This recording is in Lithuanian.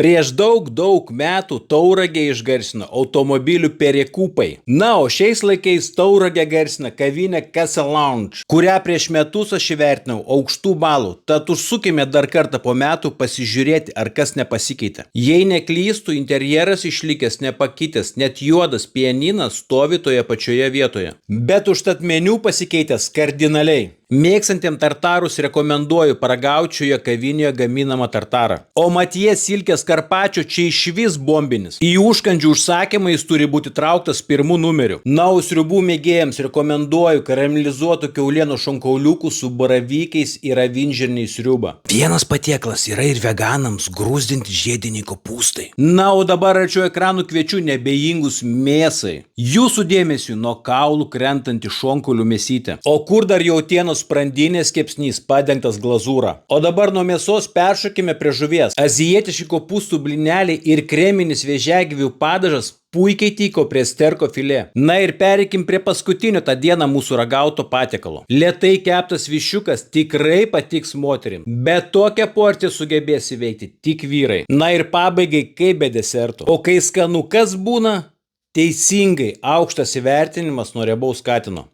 Prieš daug metų Tauragę išgarsino automobilių perekupai. Na, o šiais laikais Tauragę garsina kavinė Castle Lounge, kurią prieš metus aš įvertinau aukštų balų. Tad užsukime dar kartą po metų pasižiūrėti, ar kas nepasikeitė. Jei neklystų, interjeras išlikęs nepakitęs, net juodas pianinas stovi toje pačioje vietoje. Bet užtat meniu pasikeitęs kardinaliai. Mėgstantiem tartarus rekomenduoju paragauti šioje kavinėje gaminamą tartarą. O Matija Silkės Karpačio čia išvis bombinis. Į užkandžių užsakymą jis turi būti trauktas pirmų numerių. Na, o sriubų mėgėjams rekomenduoju karamelizuotų kiaulienų šonkauliukų su baravykais ir avinžirniais sriubą. Vienas patieklas yra ir veganams grūzdinti žiediniai kopūstai. Na, o dabar arčiau ekranų kviečiu nebejingus mėsai. Jūsų dėmesiu nuo kaulų krentanti šonkaulių mėsytė. O kur dar jautienos sprandinės kepsnys padengtas glazūra. O dabar nuo mėsos peršokime prie žuvies. Azijietiški kopūstų blyneliai ir kreminis vėžiagyvių padažas puikiai tiko prie sterko filė. Na ir pereikim prie paskutinio tą dieną mūsų ragauto patiekalo. Lėtai keptas viščiukas tikrai patiks moterim, bet tokią porciją sugebės įveikti tik vyrai. Na ir pabaigai kaip be deserto. O kai skanu kas būna? Teisingai, aukštas įvertinimas nuo riebaus katino.